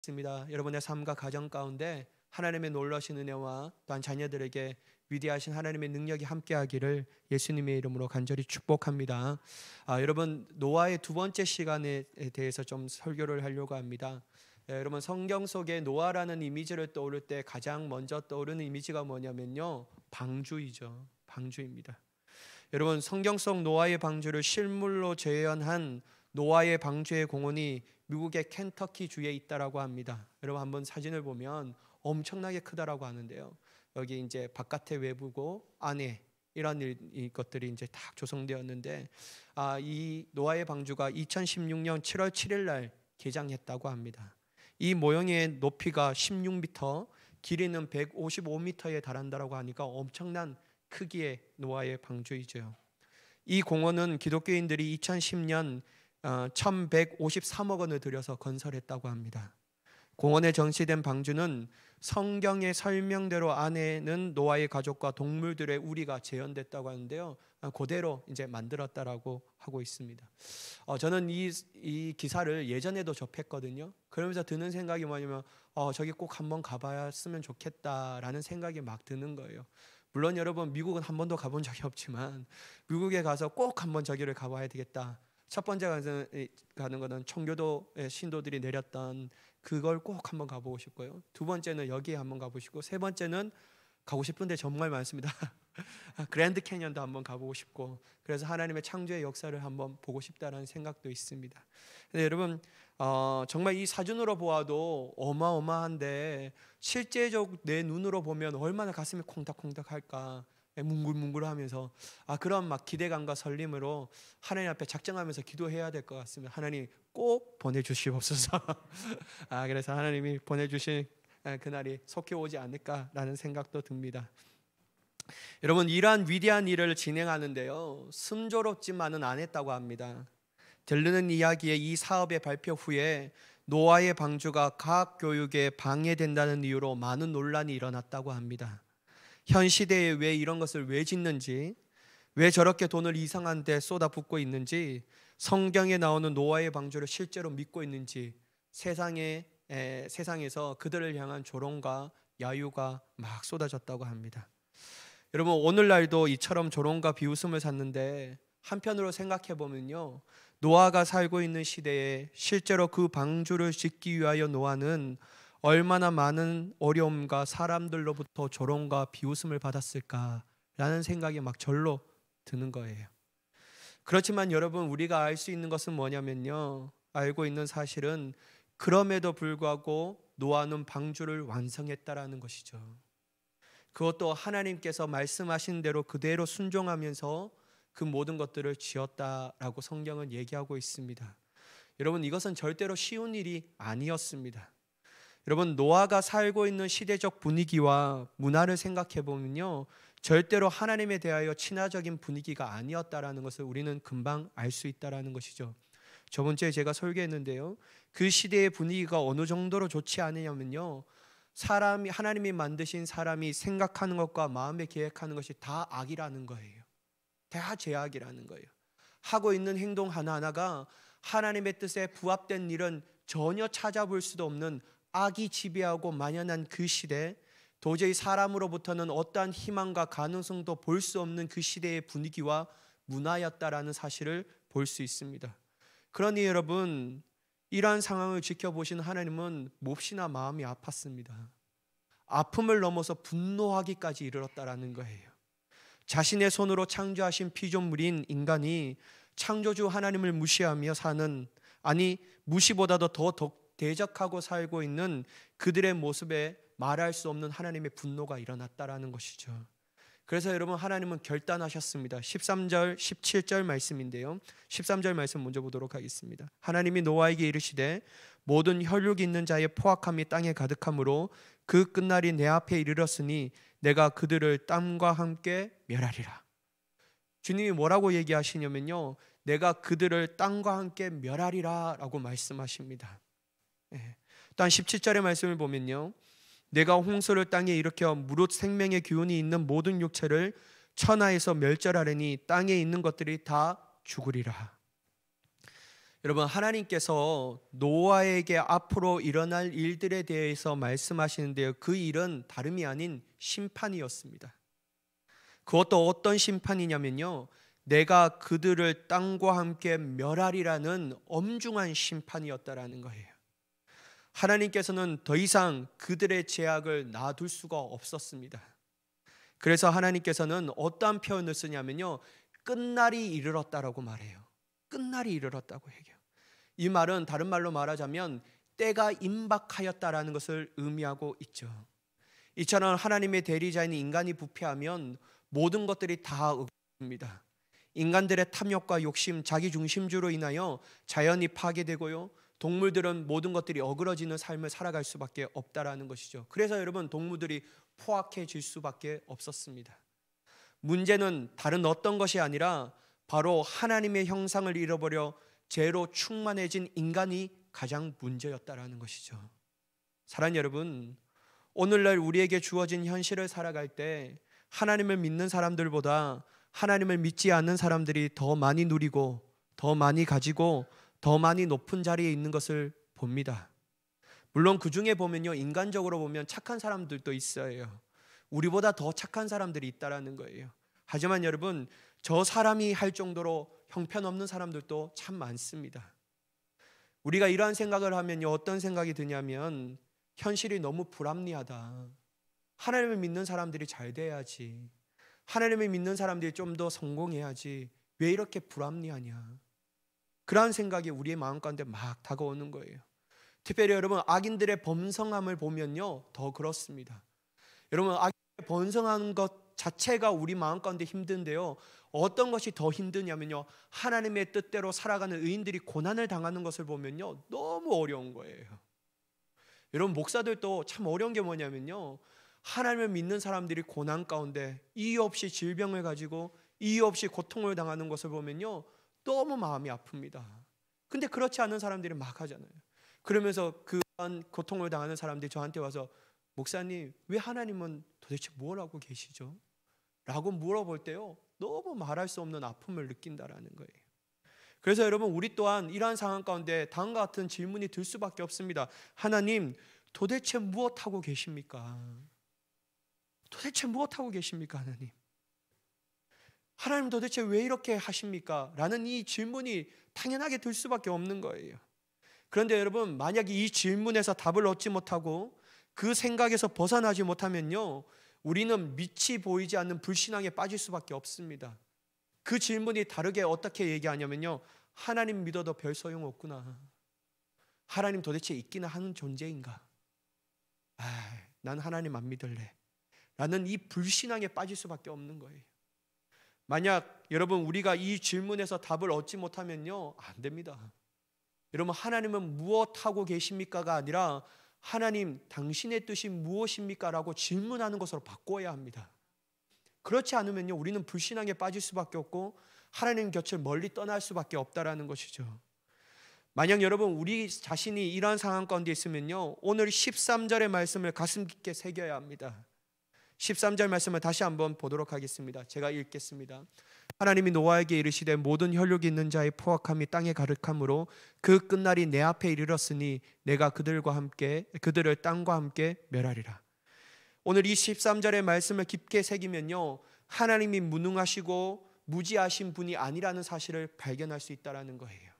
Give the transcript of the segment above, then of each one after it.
있습니다. 여러분의 삶과 가정 가운데 하나님의 놀라신 은혜와 또한 자녀들에게 위대하신 하나님의 능력이 함께하기를 예수님의 이름으로 간절히 축복합니다. 여러분, 노아의 두 번째 시간에 대해서 좀 설교를 하려고 합니다. 여러분, 성경 속에 노아라는 이미지를 떠오를 때 가장 먼저 떠오르는 이미지가 뭐냐면요, 방주이죠. 방주입니다. 여러분, 성경 속 노아의 방주를 실물로 재현한 노아의 방주의 공원이 미국의 켄터키 주에 있다라고 합니다. 여러분, 한번 사진을 보면 엄청나게 크다라고 하는데요. 여기 이제 바깥의 외부고 안에 이런 것들이 이제 딱 조성되었는데, 이 노아의 방주가 2016년 7월 7일 날 개장했다고 합니다. 이 모형의 높이가 16m, 길이는 155m에 달한다라고 하니까 엄청난 크기의 노아의 방주이죠. 이 공원은 기독교인들이 2010년 1153억 원을 들여서 건설했다고 합니다. 공원에 전시된 방주는 성경의 설명대로 안에는 노아의 가족과 동물들의 우리가 재현됐다고 하는데요, 그대로 이제 만들었다라고 하고 있습니다. 저는 이 기사를 예전에도 접했거든요. 그러면서 드는 생각이 뭐냐면 저기 꼭 한번 가봤으면 좋겠다라는 생각이 막 드는 거예요. 물론 여러분, 미국은 한 번도 가본 적이 없지만 미국에 가서 꼭 한번 저기를 가봐야 되겠다. 첫 번째 가는 거는 청교도의 신도들이 내렸던 그걸 꼭 한번 가보고 싶고요. 두 번째는 여기에 한번 가보시고, 세 번째는 가고 싶은데 정말 많습니다. 그랜드 캐년도 한번 가보고 싶고, 그래서 하나님의 창조의 역사를 한번 보고 싶다는 생각도 있습니다. 근데 여러분, 정말 이 사진으로 보아도 어마어마한데 실제적 내 눈으로 보면 얼마나 가슴이 콩닥콩닥 할까, 뭉글뭉글하면서 그런 막 기대감과 설렘으로 하나님 앞에 작정하면서 기도해야 될 것 같습니다. 하나님 꼭 보내주시옵소서. 그래서 하나님이 보내주신 그날이 속히 오지 않을까라는 생각도 듭니다. 여러분, 이러한 위대한 일을 진행하는데요, 순조롭지만은 않았다고 합니다. 들르는 이야기의 이 사업의 발표 후에 노아의 방주가 과학 교육에 방해된다는 이유로 많은 논란이 일어났다고 합니다. 현 시대에 왜 이런 것을 왜 짓는지, 왜 저렇게 돈을 이상한 데 쏟아붓고 있는지, 성경에 나오는 노아의 방주를 실제로 믿고 있는지 세상에서 그들을 향한 조롱과 야유가 막 쏟아졌다고 합니다. 여러분, 오늘날도 이처럼 조롱과 비웃음을 샀는데 한편으로 생각해 보면요, 노아가 살고 있는 시대에 실제로 그 방주를 짓기 위하여 노아는 얼마나 많은 어려움과 사람들로부터 조롱과 비웃음을 받았을까라는 생각이 막 절로 드는 거예요. 그렇지만 여러분, 우리가 알 수 있는 것은 뭐냐면요, 알고 있는 사실은 그럼에도 불구하고 노아는 방주를 완성했다라는 것이죠. 그것도 하나님께서 말씀하신 대로 그대로 순종하면서 그 모든 것들을 지었다라고 성경은 얘기하고 있습니다. 여러분, 이것은 절대로 쉬운 일이 아니었습니다. 여러분, 노아가 살고 있는 시대적 분위기와 문화를 생각해 보면요, 절대로 하나님에 대하여 친화적인 분위기가 아니었다라는 것을 우리는 금방 알 수 있다라는 것이죠. 저번 주에 제가 설교했는데요, 그 시대의 분위기가 어느 정도로 좋지 않으냐면요, 하나님이 만드신 사람이 생각하는 것과 마음에 계획하는 것이 다 악이라는 거예요. 다 죄악이라는 거예요. 하고 있는 행동 하나하나가 하나님의 뜻에 부합된 일은 전혀 찾아볼 수도 없는 악이 지배하고 만연한 그 시대, 도저히 사람으로부터는 어떠한 희망과 가능성도 볼 수 없는 그 시대의 분위기와 문화였다라는 사실을 볼 수 있습니다. 그러니 여러분, 이러한 상황을 지켜보신 하나님은 몹시나 마음이 아팠습니다. 아픔을 넘어서 분노하기까지 이르렀다라는 거예요. 자신의 손으로 창조하신 피조물인 인간이 창조주 하나님을 무시하며 사는, 무시보다도 더 대적하고 살고 있는 그들의 모습에 말할 수 없는 하나님의 분노가 일어났다라는 것이죠. 그래서 여러분, 하나님은 결단하셨습니다. 13절 17절 말씀인데요, 13절 말씀 먼저 보도록 하겠습니다. 하나님이 노아에게 이르시되 모든 혈육 있는 자의 포악함이 땅에 가득하므로 그 끝날이 내 앞에 이르렀으니 내가 그들을 땀과 함께 멸하리라. 주님이 뭐라고 얘기하시냐면요, 내가 그들을 땅과 함께 멸하리라 라고 말씀하십니다. 또한 17절의 말씀을 보면요, 내가 홍수를 땅에 일으켜 무릇 생명의 기운이 있는 모든 육체를 천하에서 멸절하려니 땅에 있는 것들이 다 죽으리라. 여러분, 하나님께서 노아에게 앞으로 일어날 일들에 대해서 말씀하시는데요, 그 일은 다름이 아닌 심판이었습니다. 그것도 어떤 심판이냐면요, 내가 그들을 땅과 함께 멸하리라는 엄중한 심판이었다라는 거예요. 하나님께서는 더 이상 그들의 죄악을 놔둘 수가 없었습니다. 그래서 하나님께서는 어떠한 표현을 쓰냐면요, 끝날이 이르렀다라고 말해요. 끝날이 이르렀다고 해요. 이 말은 다른 말로 말하자면 때가 임박하였다라는 것을 의미하고 있죠. 이처럼 하나님의 대리자인 인간이 부패하면 모든 것들이 다 읍니다. 인간들의 탐욕과 욕심, 자기중심주로 인하여 자연이 파괴되고요, 동물들은 모든 것들이 어그러지는 삶을 살아갈 수밖에 없다라는 것이죠. 그래서 여러분, 동물들이 포악해질 수밖에 없었습니다. 문제는 다른 어떤 것이 아니라 바로 하나님의 형상을 잃어버려 죄로 충만해진 인간이 가장 문제였다라는 것이죠. 사랑하는 여러분, 오늘날 우리에게 주어진 현실을 살아갈 때 하나님을 믿는 사람들보다 하나님을 믿지 않는 사람들이 더 많이 누리고 더 많이 가지고 더 많이 높은 자리에 있는 것을 봅니다. 물론 그 중에 보면요, 인간적으로 보면 착한 사람들도 있어요. 우리보다 더 착한 사람들이 있다라는 거예요. 하지만 여러분, 저 사람이 할 정도로 형편없는 사람들도 참 많습니다. 우리가 이러한 생각을 하면요, 어떤 생각이 드냐면 현실이 너무 불합리하다. 하나님을 믿는 사람들이 잘 돼야지. 하나님을 믿는 사람들이 좀 더 성공해야지. 왜 이렇게 불합리하냐. 그러한 생각이 우리의 마음 가운데 막 다가오는 거예요. 특별히 여러분, 악인들의 범성함을 보면요, 더 그렇습니다. 여러분, 악인들의 범성하는 것 자체가 우리 마음 가운데 힘든데요, 어떤 것이 더 힘드냐면요, 하나님의 뜻대로 살아가는 의인들이 고난을 당하는 것을 보면요, 너무 어려운 거예요. 여러분, 목사들도 참 어려운 게 뭐냐면요, 하나님을 믿는 사람들이 고난 가운데 이유 없이 질병을 가지고 이유 없이 고통을 당하는 것을 보면요, 너무 마음이 아픕니다. 근데 그렇지 않은 사람들이 막 하잖아요. 그러면서 그런 고통을 당하는 사람들이 저한테 와서, 목사님, 왜 하나님은 도대체 뭘 하고 계시죠? 라고 물어볼 때요, 너무 말할 수 없는 아픔을 느낀다라는 거예요. 그래서 여러분, 우리 또한 이러한 상황 가운데 다음과 같은 질문이 들 수밖에 없습니다. 하나님, 도대체 무엇하고 계십니까? 도대체 무엇하고 계십니까, 하나님? 하나님 도대체 왜 이렇게 하십니까? 라는 이 질문이 당연하게 들 수밖에 없는 거예요. 그런데 여러분, 만약에 이 질문에서 답을 얻지 못하고 그 생각에서 벗어나지 못하면요, 우리는 밑이 보이지 않는 불신앙에 빠질 수밖에 없습니다. 그 질문이 다르게 어떻게 얘기하냐면요, 하나님 믿어도 별 소용없구나. 하나님 도대체 있기나 하는 존재인가? 난 하나님 안 믿을래. 라는 이 불신앙에 빠질 수밖에 없는 거예요. 만약 여러분, 우리가 이 질문에서 답을 얻지 못하면요, 안 됩니다. 여러분, 하나님은 무엇하고 계십니까가 아니라 하나님, 당신의 뜻이 무엇입니까? 라고 질문하는 것으로 바꿔야 합니다. 그렇지 않으면요, 우리는 불신앙에 빠질 수밖에 없고 하나님 곁을 멀리 떠날 수밖에 없다라는 것이죠. 만약 여러분, 우리 자신이 이러한 상황 가운데 있으면요, 오늘 13절의 말씀을 가슴 깊게 새겨야 합니다. 13절 말씀을 다시 한번 보도록 하겠습니다. 제가 읽겠습니다. 하나님이 노아에게 이르시되 모든 혈육이 있는 자의 포악함이 땅에 가득함으로 그 끝날이 내 앞에 이르렀으니 내가 그들을 땅과 함께 멸하리라. 오늘 이 13절의 말씀을 깊게 새기면요, 하나님이 무능하시고 무지하신 분이 아니라는 사실을 발견할 수 있다는 거예요.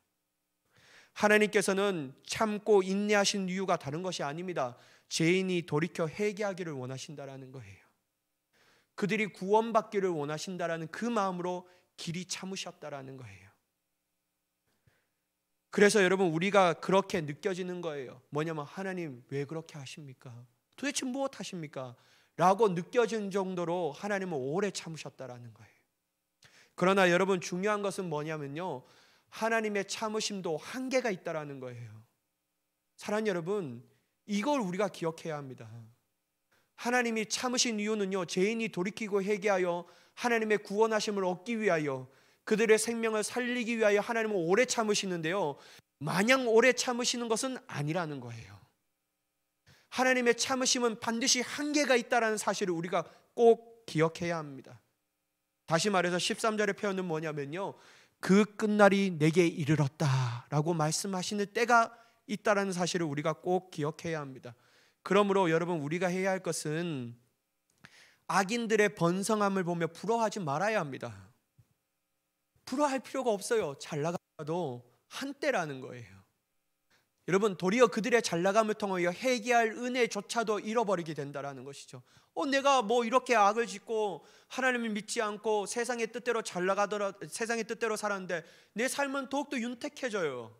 하나님께서는 참고 인내하신 이유가 다른 것이 아닙니다. 죄인이 돌이켜 회개하기를 원하신다는 거예요. 그들이 구원받기를 원하신다라는 그 마음으로 길이 참으셨다라는 거예요. 그래서 여러분, 우리가 그렇게 느껴지는 거예요. 뭐냐면, 하나님 왜 그렇게 하십니까? 도대체 무엇 하십니까? 라고 느껴진 정도로 하나님은 오래 참으셨다라는 거예요. 그러나 여러분, 중요한 것은 뭐냐면요, 하나님의 참으심도 한계가 있다라는 거예요. 사랑하는 여러분, 이걸 우리가 기억해야 합니다. 하나님이 참으신 이유는요, 죄인이 돌이키고 회개하여 하나님의 구원하심을 얻기 위하여 그들의 생명을 살리기 위하여 하나님은 오래 참으시는데요, 마냥 오래 참으시는 것은 아니라는 거예요. 하나님의 참으심은 반드시 한계가 있다는 사실을 우리가 꼭 기억해야 합니다. 다시 말해서 13절의 표현은 뭐냐면요, 그 끝날이 내게 이르렀다라고 말씀하시는 때가 있다라는 사실을 우리가 꼭 기억해야 합니다. 그러므로 여러분, 우리가 해야 할 것은 악인들의 번성함을 보며 부러워하지 말아야 합니다. 부러워할 필요가 없어요. 잘 나가도 한때라는 거예요. 여러분, 도리어 그들의 잘 나감을 통하여 회개할 은혜조차도 잃어버리게 된다라는 것이죠. 내가 뭐 이렇게 악을 짓고 하나님을 믿지 않고 세상의 뜻대로 잘 나가더라, 세상의 뜻대로 살았는데 내 삶은 더욱더 윤택해져요.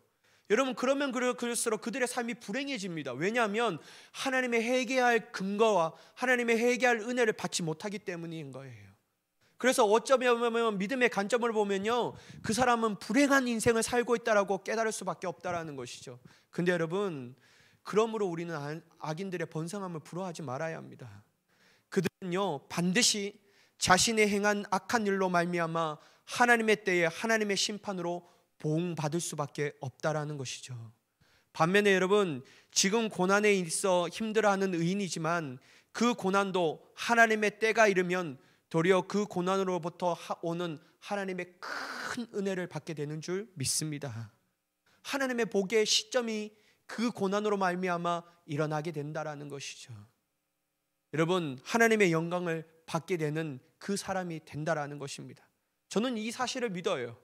여러분, 그러면 그럴수록 그들의 삶이 불행해집니다. 왜냐하면 하나님의 회개할 근거와 하나님의 회개할 은혜를 받지 못하기 때문인 거예요. 그래서 어쩌면 믿음의 관점을 보면요, 그 사람은 불행한 인생을 살고 있다라고 깨달을 수밖에 없다라는 것이죠. 근데 여러분, 그러므로 우리는 악인들의 번성함을 부러워하지 말아야 합니다. 그들은요, 반드시 자신의 행한 악한 일로 말미암아 하나님의 때에 하나님의 심판으로 보응받을 수밖에 없다라는 것이죠. 반면에 여러분, 지금 고난에 있어 힘들어하는 의인이지만 그 고난도 하나님의 때가 이르면 도리어 그 고난으로부터 오는 하나님의 큰 은혜를 받게 되는 줄 믿습니다. 하나님의 복의 시점이 그 고난으로 말미암아 일어나게 된다라는 것이죠. 여러분, 하나님의 영광을 받게 되는 그 사람이 된다라는 것입니다. 저는 이 사실을 믿어요.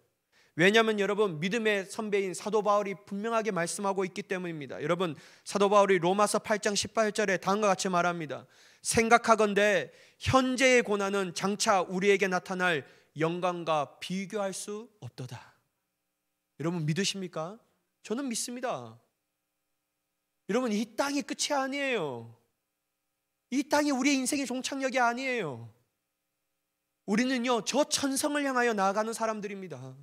왜냐하면 여러분, 믿음의 선배인 사도 바울이 분명하게 말씀하고 있기 때문입니다. 여러분, 사도 바울이 로마서 8장 18절에 다음과 같이 말합니다. 생각하건대 현재의 고난은 장차 우리에게 나타날 영광과 비교할 수 없도다. 여러분, 믿으십니까? 저는 믿습니다. 여러분, 이 땅이 끝이 아니에요. 이 땅이 우리의 인생의 종착역이 아니에요. 우리는요, 저 천성을 향하여 나아가는 사람들입니다.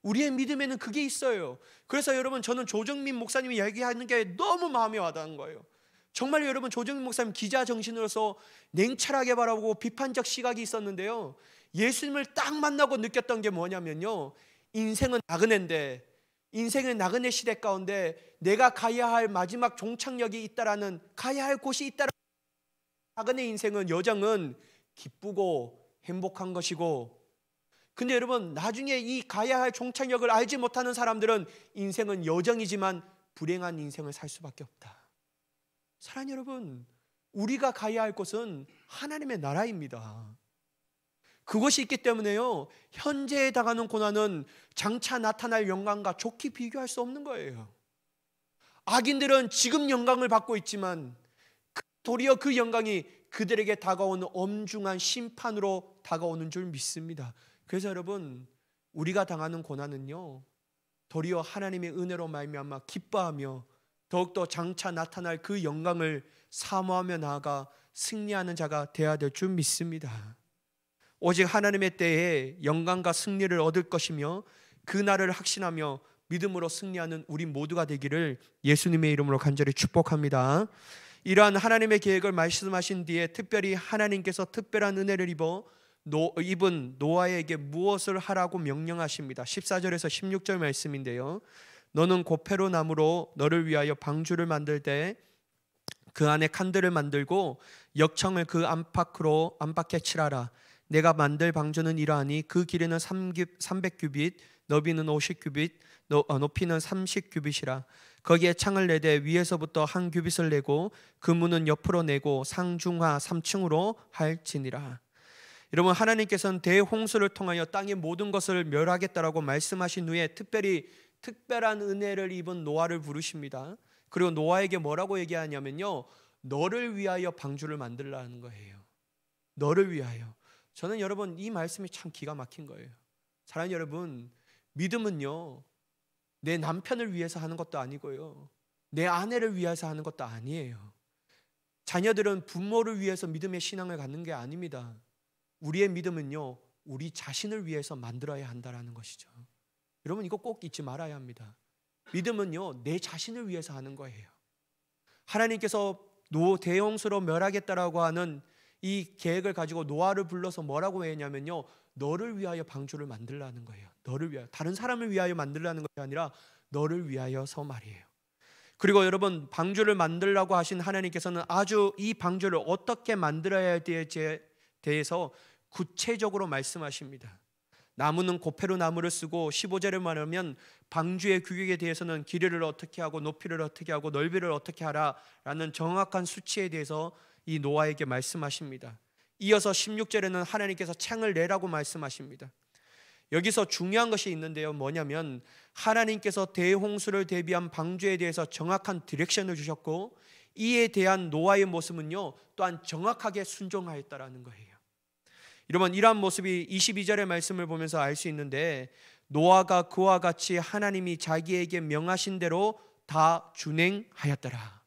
우리의 믿음에는 그게 있어요. 그래서 여러분, 저는 조정민 목사님이 얘기하는 게 너무 마음에 와닿은 거예요. 정말 여러분, 조정민 목사님 기자 정신으로서 냉철하게 바라보고 비판적 시각이 있었는데요, 예수님을 딱 만나고 느꼈던 게 뭐냐면요, 인생은 나그네인데, 인생의 나그네 시대 가운데 내가 가야 할 마지막 종착역이 있다라는, 가야 할 곳이 있다라는, 나그네 인생은, 여정은 기쁘고 행복한 것이고, 근데 여러분, 나중에 이 가야 할 종착역을 알지 못하는 사람들은 인생은 여정이지만 불행한 인생을 살 수밖에 없다. 사랑하는 여러분, 우리가 가야 할 곳은 하나님의 나라입니다. 그것이 있기 때문에요, 현재에 당하는 고난은 장차 나타날 영광과 좋게 비교할 수 없는 거예요. 악인들은 지금 영광을 받고 있지만 도리어 그 영광이 그들에게 다가오는 엄중한 심판으로 다가오는 줄 믿습니다. 그래서 여러분, 우리가 당하는 고난은요, 도리어 하나님의 은혜로 말미암아 기뻐하며 더욱더 장차 나타날 그 영광을 사모하며 나아가 승리하는 자가 되어야 될 줄 믿습니다. 오직 하나님의 때에 영광과 승리를 얻을 것이며 그 날을 확신하며 믿음으로 승리하는 우리 모두가 되기를 예수님의 이름으로 간절히 축복합니다. 이러한 하나님의 계획을 말씀하신 뒤에 특별히 하나님께서 특별한 은혜를 입은 노아에게 무엇을 하라고 명령하십니다. 14절에서 16절 말씀인데요, 너는 고페로 나무로 너를 위하여 방주를 만들 때 그 안에 칸들을 만들고 역청을 그 안팎에 칠하라. 내가 만들 방주는 이러하니 그 길이는 300규빗, 너비는 50규빗, 높이는 30규빗이라. 거기에 창을 내되 위에서부터 한 규빗을 내고 그 문은 옆으로 내고 상중하 3층으로 할지니라. 여러분, 하나님께서는 대홍수를 통하여 땅의 모든 것을 멸하겠다라고 말씀하신 후에 특별히 특별한 은혜를 입은 노아를 부르십니다. 그리고 노아에게 뭐라고 얘기하냐면요, 너를 위하여 방주를 만들라는 거예요. 너를 위하여. 저는 여러분, 이 말씀이 참 기가 막힌 거예요. 사랑하는 여러분, 믿음은요, 내 남편을 위해서 하는 것도 아니고요, 내 아내를 위해서 하는 것도 아니에요. 자녀들은 부모를 위해서 믿음의 신앙을 갖는 게 아닙니다. 우리의 믿음은요, 우리 자신을 위해서 만들어야 한다는 것이죠. 여러분, 이거 꼭 잊지 말아야 합니다. 믿음은요, 내 자신을 위해서 하는 거예요. 하나님께서 대홍수로 멸하겠다라고 하는 이 계획을 가지고 노아를 불러서 뭐라고 했냐면요, 너를 위하여 방주를 만들라는 거예요. 너를 위하여, 다른 사람을 위하여 만들라는 것이 아니라 너를 위하여서 말이에요. 그리고 여러분, 방주를 만들라고 하신 하나님께서는 아주 이 방주를 어떻게 만들어야 할지에 대해서 구체적으로 말씀하십니다. 나무는 고페로 나무를 쓰고 15절에 말하면 방주의 규격에 대해서는 길이를 어떻게 하고 높이를 어떻게 하고 넓이를 어떻게 하라라는 정확한 수치에 대해서 이 노아에게 말씀하십니다. 이어서 16절에는 하나님께서 창을 내라고 말씀하십니다. 여기서 중요한 것이 있는데요, 뭐냐면 하나님께서 대홍수를 대비한 방주에 대해서 정확한 디렉션을 주셨고, 이에 대한 노아의 모습은요 또한 정확하게 순종하였다라는 거예요. 여러분, 이러한 모습이 22절의 말씀을 보면서 알 수 있는데, 노아가 그와 같이 하나님이 자기에게 명하신 대로 다 준행하였더라.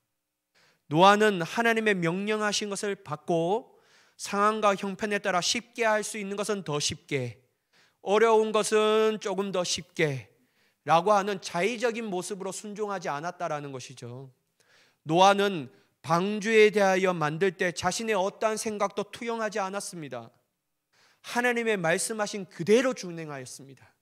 노아는 하나님의 명령하신 것을 받고 상황과 형편에 따라 쉽게 할 수 있는 것은 더 쉽게, 어려운 것은 조금 더 쉽게 라고 하는 자의적인 모습으로 순종하지 않았다라는 것이죠. 노아는 방주에 대하여 만들 때 자신의 어떠한 생각도 투영하지 않았습니다. 하나님의 말씀하신 그대로 준행하였습니다.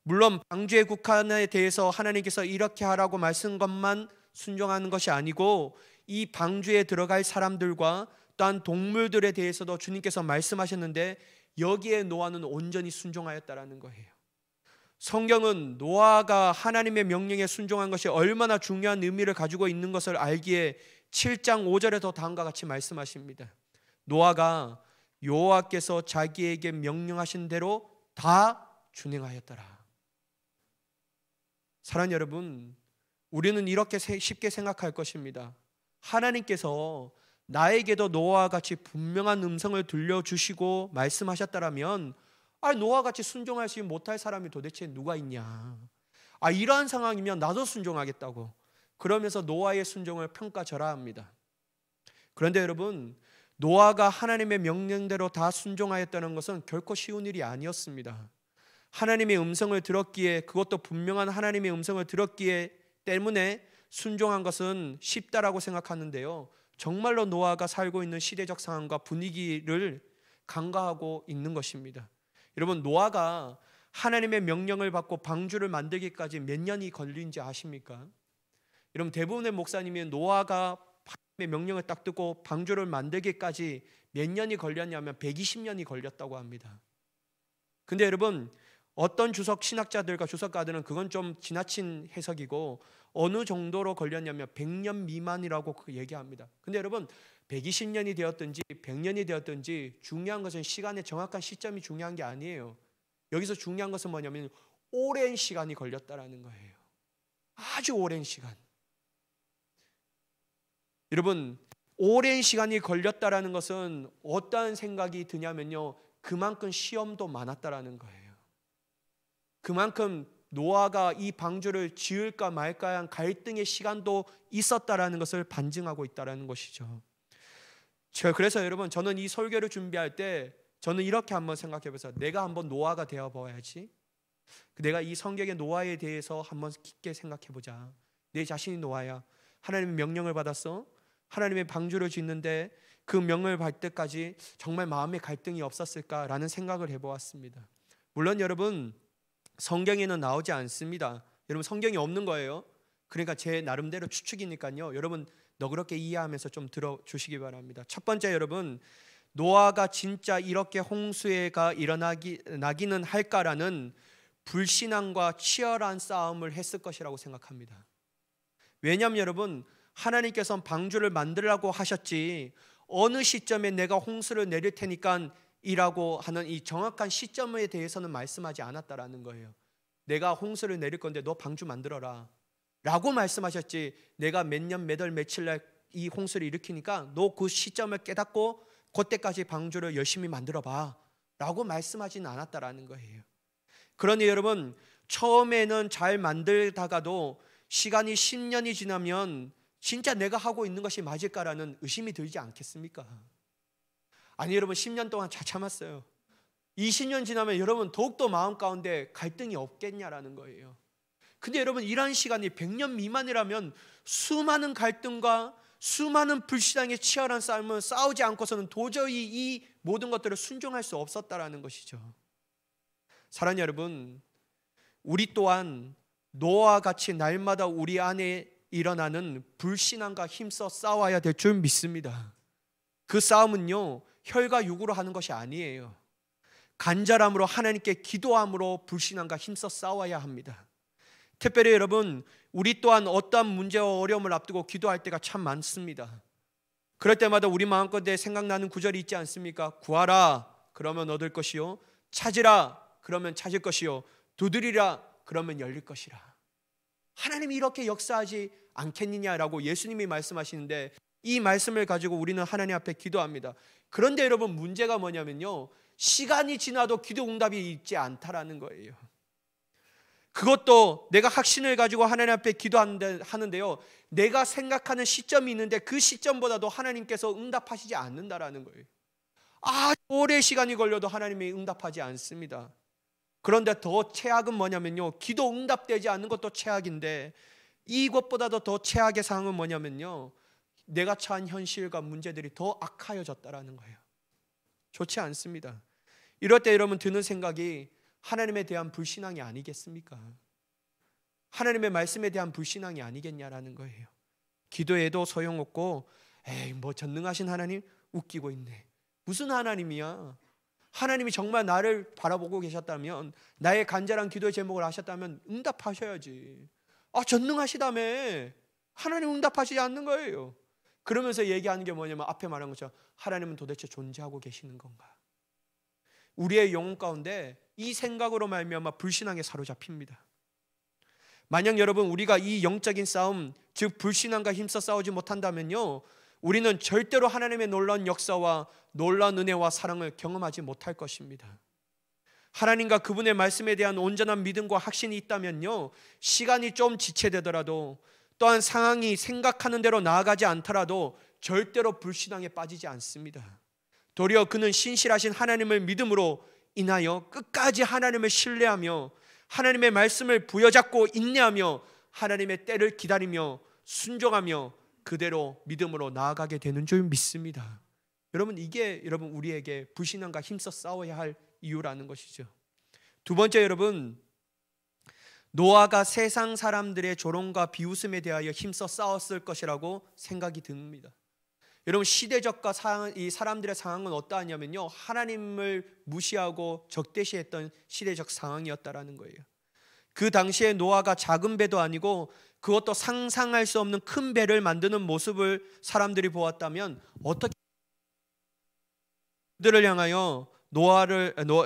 물론 방주의 국한에 대해서 하나님께서 이렇게 하라고 말씀 것만 순종하는 것이 아니고, 이 방주에 들어갈 사람들과 또한 동물들에 대해서도 주님께서 말씀하셨는데, 여기에 노아는 온전히 순종하였다라는 거예요. 성경은 노아가 하나님의 명령에 순종한 것이 얼마나 중요한 의미를 가지고 있는 것을 알기에 7장 5절에도 다음과 같이 말씀하십니다. 노아가 여호와께서 자기에게 명령하신 대로 다 준행하였더라. 사랑하는 여러분, 우리는 이렇게 쉽게 생각할 것입니다. 하나님께서 나에게도 노아와 같이 분명한 음성을 들려주시고 말씀하셨다라면, 노아와 같이 순종하지 못할 사람이 도대체 누가 있냐, 이러한 상황이면 나도 순종하겠다고 그러면서 노아의 순종을 평가절하합니다. 그런데 여러분, 노아가 하나님의 명령대로 다 순종하였다는 것은 결코 쉬운 일이 아니었습니다. 하나님의 음성을 들었기에, 그것도 분명한 하나님의 음성을 들었기에 때문에 순종한 것은 쉽다라고 생각하는데요, 정말로 노아가 살고 있는 시대적 상황과 분위기를 간과하고 있는 것입니다. 여러분, 노아가 하나님의 명령을 받고 방주를 만들기까지 몇 년이 걸린지 아십니까? 여러분, 대부분의 목사님이 노아가 하나님의 명령을 딱 듣고 방주를 만들기까지 몇 년이 걸렸냐면 120년이 걸렸다고 합니다. 근데 여러분, 어떤 주석 신학자들과 주석가들은 그건 좀 지나친 해석이고, 어느 정도로 걸렸냐면 100년 미만이라고 얘기합니다. 근데 여러분, 120년이 되었든지 100년이 되었든지 중요한 것은 시간의 정확한 시점이 중요한 게 아니에요. 여기서 중요한 것은 뭐냐면 오랜 시간이 걸렸다라는 거예요. 아주 오랜 시간. 여러분, 오랜 시간이 걸렸다라는 것은 어떠한 생각이 드냐면요, 그만큼 시험도 많았다라는 거예요. 그만큼 노아가 이 방주를 지을까 말까 한 갈등의 시간도 있었다라는 것을 반증하고 있다라는 것이죠. 그래서 여러분, 저는 이 설교를 준비할 때 저는 이렇게 한번 생각해 보세요. 내가 한번 노아가 되어 봐야지. 내가 이 성경의 노아에 대해서 한번 깊게 생각해 보자. 내 자신이 노아야. 하나님의 명령을 받았어. 하나님의 방주를 짓는데 그 명령을 받을 때까지 정말 마음의 갈등이 없었을까라는 생각을 해보았습니다. 물론 여러분, 성경에는 나오지 않습니다. 여러분, 성경이 없는 거예요. 그러니까 제 나름대로 추측이니까요, 여러분 너그럽게 이해하면서 좀 들어주시기 바랍니다. 첫 번째, 여러분, 노아가 진짜 이렇게 홍수가 일어나기는 할까라는 불신앙과 치열한 싸움을 했을 것이라고 생각합니다. 왜냐하면 여러분, 하나님께서는 방주를 만들라고 하셨지 어느 시점에 내가 홍수를 내릴 테니까 이라고 하는 이 정확한 시점에 대해서는 말씀하지 않았다라는 거예요. 내가 홍수를 내릴 건데 너 방주 만들어라 라고 말씀하셨지, 내가 몇 년 몇 월 며칠 날 이 홍수를 일으키니까 너 그 시점을 깨닫고 그때까지 방주를 열심히 만들어 봐 라고 말씀하지는 않았다라는 거예요. 그러니 여러분, 처음에는 잘 만들다가도 시간이 10년이 지나면 진짜 내가 하고 있는 것이 맞을까라는 의심이 들지 않겠습니까? 아니 여러분, 10년 동안 잘 참았어요. 20년 지나면 여러분 더욱더 마음 가운데 갈등이 없겠냐라는 거예요. 근데 여러분, 이러한 시간이 100년 미만이라면 수많은 갈등과 수많은 불신앙의 치열한 싸움을 싸우지 않고서는 도저히 이 모든 것들을 순종할 수 없었다라는 것이죠. 사랑하는 여러분, 우리 또한 노아와 같이 날마다 우리 안에 일어나는 불신앙과 힘써 싸워야 될 줄 믿습니다. 그 싸움은요, 혈과 육으로 하는 것이 아니에요. 간절함으로 하나님께 기도함으로 불신앙과 힘써 싸워야 합니다. 특별히 여러분, 우리 또한 어떠한 문제와 어려움을 앞두고 기도할 때가 참 많습니다. 그럴 때마다 우리 마음가운데 생각나는 구절이 있지 않습니까? 구하라 그러면 얻을 것이요, 찾으라 그러면 찾을 것이요, 두드리라 그러면 열릴 것이라. 하나님이 이렇게 역사하지 않겠느냐라고 예수님이 말씀하시는데, 이 말씀을 가지고 우리는 하나님 앞에 기도합니다. 그런데 여러분, 문제가 뭐냐면요, 시간이 지나도 기도 응답이 있지 않다라는 거예요. 그것도 내가 확신을 가지고 하나님 앞에 기도하는데요, 내가 생각하는 시점이 있는데 그 시점보다도 하나님께서 응답하시지 않는다라는 거예요. 아주 오래 시간이 걸려도 하나님이 응답하지 않습니다. 그런데 더 최악은 뭐냐면요, 기도 응답되지 않는 것도 최악인데 이것보다도 더 최악의 상황은 뭐냐면요, 내가 처한 현실과 문제들이 더 악화여졌다라는 거예요. 좋지 않습니다. 이럴 때 여러분 드는 생각이 하나님에 대한 불신앙이 아니겠습니까? 하나님의 말씀에 대한 불신앙이 아니겠냐라는 거예요. 기도해도 소용없고, 에이 뭐 전능하신 하나님 웃기고 있네. 무슨 하나님이야? 하나님이 정말 나를 바라보고 계셨다면, 나의 간절한 기도의 제목을 아셨다면 응답하셔야지. 전능하시다며. 하나님 응답하시지 않는 거예요. 그러면서 얘기하는 게 뭐냐면 앞에 말한 것처럼 하나님은 도대체 존재하고 계시는 건가? 우리의 영혼 가운데 이 생각으로 말미암아 불신앙에 사로잡힙니다. 만약 여러분 우리가 이 영적인 싸움, 즉 불신앙과 힘써 싸우지 못한다면요, 우리는 절대로 하나님의 놀라운 역사와 놀라운 은혜와 사랑을 경험하지 못할 것입니다. 하나님과 그분의 말씀에 대한 온전한 믿음과 확신이 있다면요, 시간이 좀 지체되더라도, 또한 상황이 생각하는 대로 나아가지 않더라도 절대로 불신앙에 빠지지 않습니다. 도리어 그는 신실하신 하나님을 믿음으로 인하여 끝까지 하나님을 신뢰하며 하나님의 말씀을 부여잡고 인내하며 하나님의 때를 기다리며 순종하며 그대로 믿음으로 나아가게 되는 줄 믿습니다. 여러분, 이게 여러분 우리에게 불신앙과 힘써 싸워야 할 이유라는 것이죠. 두 번째, 여러분, 노아가 세상 사람들의 조롱과 비웃음에 대하여 힘써 싸웠을 것이라고 생각이 듭니다. 여러분, 시대적과 이 사람들의 상황은 어떠하냐면요, 하나님을 무시하고 적대시했던 시대적 상황이었다라는 거예요. 그 당시에 노아가 작은 배도 아니고 그것도 상상할 수 없는 큰 배를 만드는 모습을 사람들이 보았다면 어떻게 그들을 향하여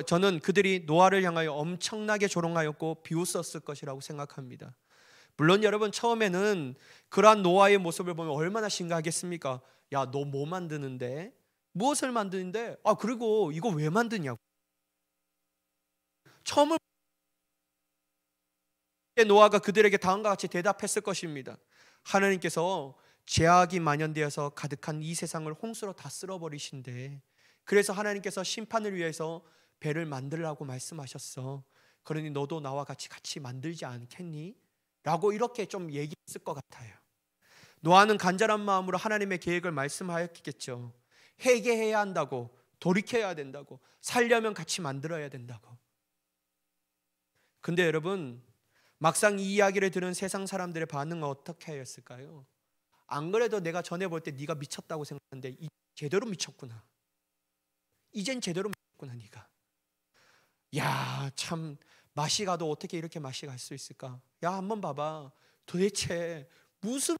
저는 그들이 노아를 향하여 엄청나게 조롱하였고 비웃었을 것이라고 생각합니다. 물론 여러분, 처음에는 그러한 노아의 모습을 보면 얼마나 심각하겠습니까? 야, 너 뭐 만드는데? 무엇을 만드는데? 그리고 이거 왜 만드냐고. 처음에 노아가 그들에게 다음과 같이 대답했을 것입니다. 하나님께서 죄악이 만연되어서 가득한 이 세상을 홍수로 다 쓸어버리신대. 그래서 하나님께서 심판을 위해서 배를 만들라고 말씀하셨어. 그러니 너도 나와 같이 만들지 않겠니? 라고 이렇게 좀 얘기했을 것 같아요. 노아는 간절한 마음으로 하나님의 계획을 말씀하였겠죠. 회개해야 한다고, 돌이켜야 된다고, 살려면 같이 만들어야 된다고. 근데 여러분, 막상 이 이야기를 들은 세상 사람들의 반응은 어떻게 하였을까요? 안 그래도 내가 전에 볼 때 네가 미쳤다고 생각하는데 제대로 미쳤구나. 이젠 제대로 미쳤구나 네가. 야, 참 맛이 가도 어떻게 이렇게 맛이 갈 수 있을까? 야, 한번 봐봐. 도대체 무슨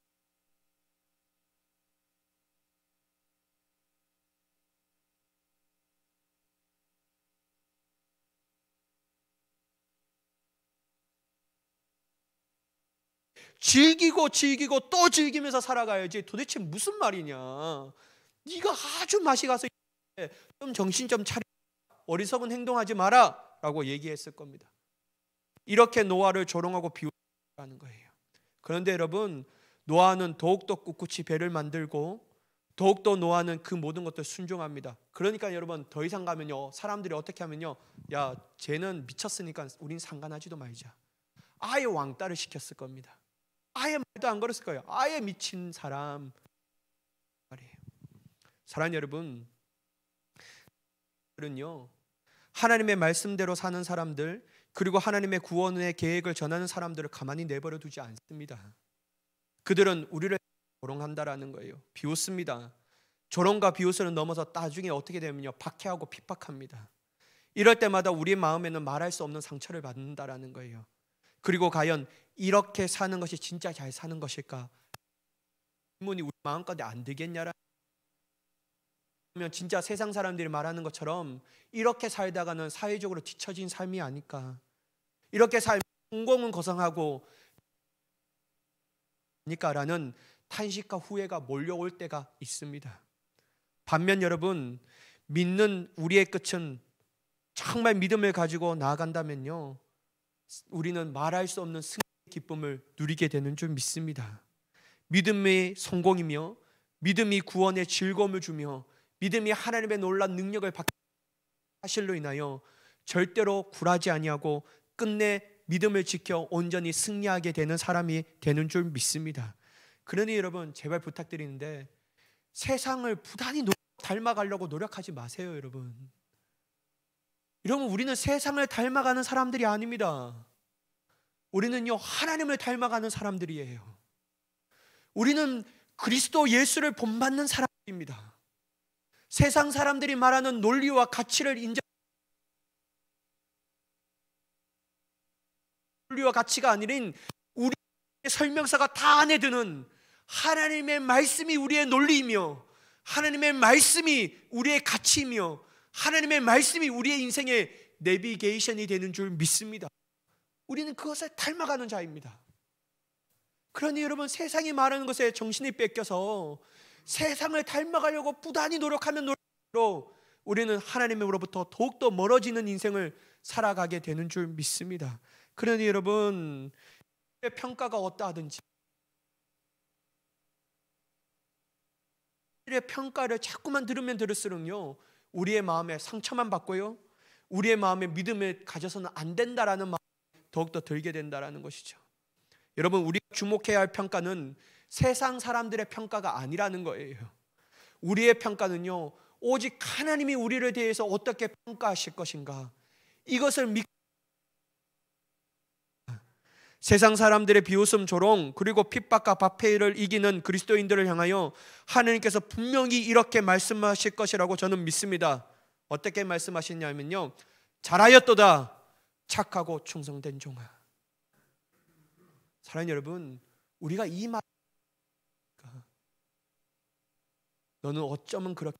즐기고 또 즐기면서 살아가야지. 도대체 무슨 말이냐? 네가 아주 맛이 가서 좀 정신 좀 차려. 어리석은 행동하지 마라 라고 얘기했을 겁니다. 이렇게 노아를 조롱하고 비웃는 거예요. 그런데 여러분, 노아는 더욱더 꿋꿋이 배를 만들고 더욱더 노아는 그 모든 것들 순종합니다. 그러니까 여러분, 더 이상 가면요, 사람들이 어떻게 하면요, 야, 쟤는 미쳤으니까 우린 상관하지도 말자. 아예 왕따를 시켰을 겁니다. 아예 말도 안 걸었을 거예요. 아예 미친 사람 말이에요. 사랑하는 여러분, 그는요, 하나님의 말씀대로 사는 사람들, 그리고 하나님의 구원의 계획을 전하는 사람들을 가만히 내버려 두지 않습니다. 그들은 우리를 조롱한다라는 거예요. 비웃습니다. 조롱과 비웃을 넘어서 나중에 어떻게 되면요, 박해하고 핍박합니다. 이럴 때마다 우리 마음에는 말할 수 없는 상처를 받는다라는 거예요. 그리고 과연 이렇게 사는 것이 진짜 잘 사는 것일까? 질문이 우리 마음가운데 안 들겠냐라면, 진짜 세상 사람들이 말하는 것처럼 이렇게 살다가는 사회적으로 뒤처진 삶이 아닐까? 이렇게 살면 성공은 거성하고 아닐까라는 탄식과 후회가 몰려올 때가 있습니다. 반면 여러분, 믿는 우리의 끝은 정말 믿음을 가지고 나아간다면요, 우리는 말할 수 없는 승리의 기쁨을 누리게 되는 줄 믿습니다. 믿음이 성공이며, 믿음이 구원의 즐거움을 주며, 믿음이 하나님의 놀라운 능력을 받는 사실로 인하여 절대로 굴하지 아니하고 끝내 믿음을 지켜 온전히 승리하게 되는 사람이 되는 줄 믿습니다. 그러니 여러분, 제발 부탁드리는데 세상을 부단히 닮아가려고 노력하지 마세요. 여러분, 우리는 세상을 닮아가는 사람들이 아닙니다. 우리는요, 하나님을 닮아가는 사람들이에요. 우리는 그리스도 예수를 본받는 사람들입니다. 세상 사람들이 말하는 논리와 가치를 논리와 가치가 아닌 우리의 설명서가 다 안에 드는 하나님의 말씀이 우리의 논리이며, 하나님의 말씀이 우리의 가치이며, 하나님의 말씀이 우리의 인생의 내비게이션이 되는 줄 믿습니다. 우리는 그것을 닮아가는 자입니다. 그러니 여러분, 세상이 말하는 것에 정신이 뺏겨서 세상을 닮아가려고 부단히 노력하면 노력할수록 우리는 하나님으로부터 더욱더 멀어지는 인생을 살아가게 되는 줄 믿습니다. 그러니 여러분, 평가가 어떠하든지 평가를 자꾸만 들으면 들을수록요, 우리의 마음에 상처만 받고요, 우리의 마음에 믿음을 가져서는 안 된다라는 마음이 더욱더 들게 된다라는 것이죠. 여러분, 우리가 주목해야 할 평가는 세상 사람들의 평가가 아니라는 거예요. 우리의 평가는요, 오직 하나님이 우리를 대해서 어떻게 평가하실 것인가, 이것을 믿고, 세상 사람들의 비웃음 조롱 그리고 핍박과 박해를 이기는 그리스도인들을 향하여 하나님께서 분명히 이렇게 말씀하실 것이라고 저는 믿습니다. 어떻게 말씀하시냐면요, 잘하였도다 착하고 충성된 종아. 사랑하는 여러분, 우리가 이 말, 너는 어쩌면 그렇게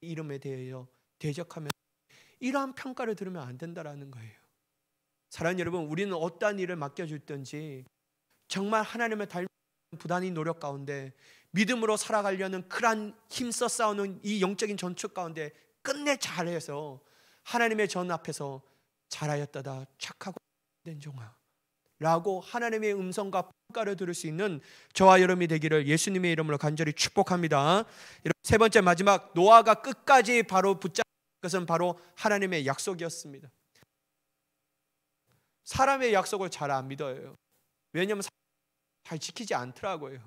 이름에 대하여 대적하면, 이러한 평가를 들으면 안 된다라는 거예요. 사랑하는 여러분, 우리는 어떠한 일을 맡겨줄든지 정말 하나님을 닮는 부단히 노력 가운데 믿음으로 살아가려는 그런 힘써 싸우는 이 영적인 전축 가운데 끝내 잘해서 하나님의 전 앞에서 잘하였다다 착하고 된 종아 라고 하나님의 음성과 평가를 들을 수 있는 저와 여러분이 되기를 예수님의 이름으로 간절히 축복합니다. 세 번째, 마지막, 노아가 끝까지 바로 붙잡은 것은 바로 하나님의 약속이었습니다. 사람의 약속을 잘 안 믿어요. 왜냐하면 잘 지키지 않더라고요.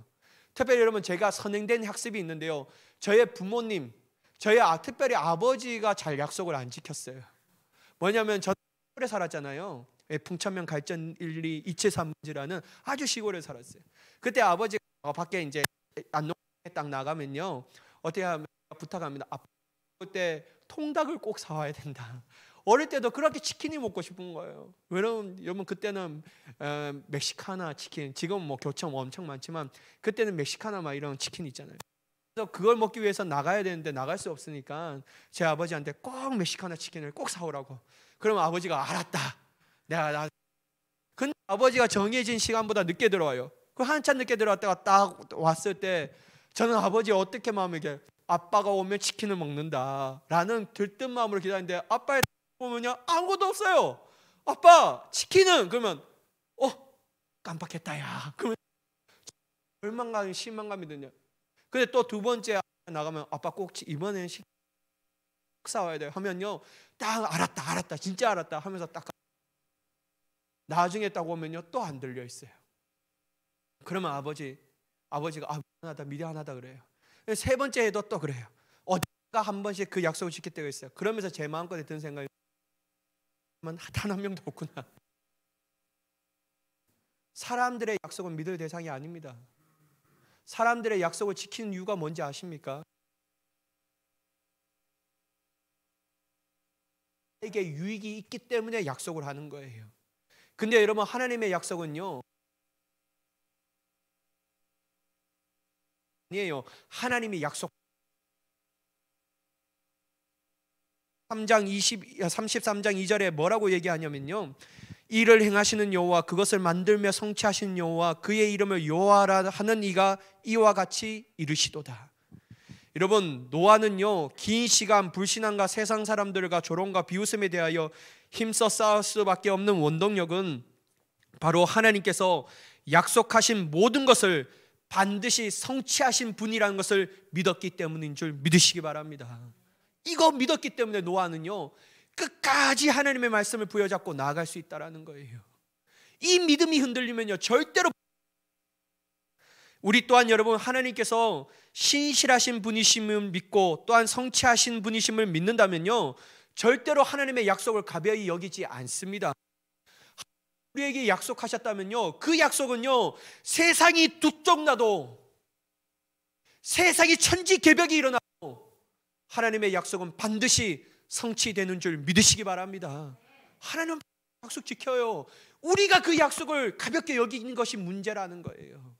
특별히 여러분, 제가 선행된 학습이 있는데요, 저의 부모님, 특별히 아버지가 잘 약속을 안 지켰어요. 뭐냐면 저는 시골에 살았잖아요. 풍천면 갈전 1, 2, 273지라는 아주 시골에 살았어요. 그때 아버지가 밖에 이제 안농에 딱 나가면요, 어떻게 하면 부탁합니다. 아빠, 그때 통닭을 꼭 사와야 된다. 어릴 때도 그렇게 치킨이 먹고 싶은 거예요. 왜냐면 여러분, 그때는 멕시카나 치킨, 지금 뭐 교청 엄청 많지만 그때는 멕시카나 막 이런 치킨 있잖아요. 그래서 그걸 먹기 위해서 나가야 되는데 나갈 수 없으니까 제 아버지한테 꼭 멕시카나 치킨을 꼭 사오라고. 그러면 아버지가 알았다. 근데 아버지가 정해진 시간보다 늦게 들어와요. 그 한참 늦게 들어왔다가 딱 왔을 때 저는 아버지 어떻게 마음이게, 아빠가 오면 치킨을 먹는다라는 들뜬 마음으로 기다리는데 아빠의 보면요, 아무것도 없어요. 아빠, 치킨은? 그러면 깜빡했다 야. 그러면 절망감이 실망감이 드냐. 근데 또 두 번째 나가면 아빠 꼭 이번에는 치킨 사와야 돼요 하면요, 딱 알았다 진짜 알았다 하면서 딱 나중에 딱 오면요, 또 안 들려 있어요. 그러면 아버지가 미안하다 그래요. 세 번째 해도 또 그래요. 어디가 한 번씩 그 약속을 지킬 때가 있어요. 그러면서 제 마음속에 드는 생각이, 단 한 명도 없구나. 사람들의 약속은 믿을 대상이 아닙니다. 사람들의 약속을 지키는 이유가 뭔지 아십니까? 에게 유익이 있기 때문에 약속을 하는 거예요. 근데 여러분, 하나님의 약속은요 아니에요. 하나님이 약속 33장 2절에 뭐라고 얘기하냐면요, 이를 행하시는 여호와, 그것을 만들며 성취하시는 여호와, 그의 이름을 여호와라 하는 이가 이와 같이 이르시도다. 여러분, 노아는요 긴 시간 불신앙과 세상 사람들과 조롱과 비웃음에 대하여 힘써 싸울 수밖에 없는 원동력은 바로 하나님께서 약속하신 모든 것을 반드시 성취하신 분이라는 것을 믿었기 때문인 줄 믿으시기 바랍니다. 이거 믿었기 때문에 노아는요 끝까지 하나님의 말씀을 부여잡고 나아갈 수 있다는 거예요. 이 믿음이 흔들리면요 절대로. 우리 또한 여러분, 하나님께서 신실하신 분이심을 믿고 또한 성취하신 분이심을 믿는다면요 절대로 하나님의 약속을 가벼이 여기지 않습니다. 우리에게 약속하셨다면요 그 약속은요 세상이 두쪽나도, 세상이 천지개벽이 일어나도 하나님의 약속은 반드시 성취되는 줄 믿으시기 바랍니다. 하나님은 약속 지켜요. 우리가 그 약속을 가볍게 여기는 것이 문제라는 거예요.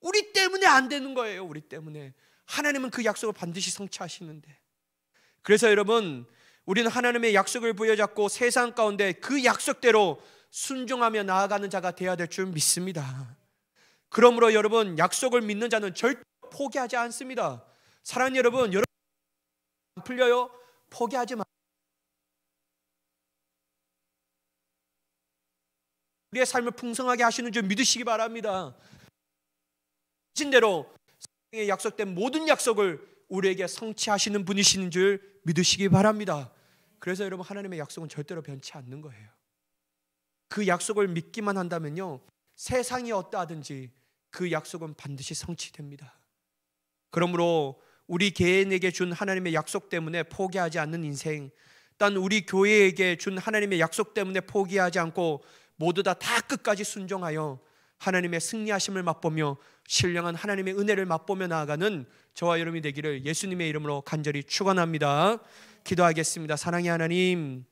우리 때문에 안 되는 거예요. 우리 때문에. 하나님은 그 약속을 반드시 성취하시는데. 그래서 여러분, 우리는 하나님의 약속을 부여잡고 세상 가운데 그 약속대로 순종하며 나아가는 자가 되어야 될 줄 믿습니다. 그러므로 여러분, 약속을 믿는 자는 절대 포기하지 않습니다. 사랑하는 여러분, 여러분 안 풀려요? 포기하지 마. 우리의 삶을 풍성하게 하시는 줄 믿으시기 바랍니다. 진대로 약속된 모든 약속을 우리에게 성취하시는 분이시는 줄 믿으시기 바랍니다. 그래서 여러분, 하나님의 약속은 절대로 변치 않는 거예요. 그 약속을 믿기만 한다면요 세상이 어떠하든지 그 약속은 반드시 성취됩니다. 그러므로 우리 개인에게 준 하나님의 약속 때문에 포기하지 않는 인생, 단 우리 교회에게 준 하나님의 약속 때문에 포기하지 않고 모두 다 끝까지 순종하여 하나님의 승리하심을 맛보며 신령한 하나님의 은혜를 맛보며 나아가는 저와 여러분이 되기를 예수님의 이름으로 간절히 축원합니다. 기도하겠습니다. 사랑의 하나님,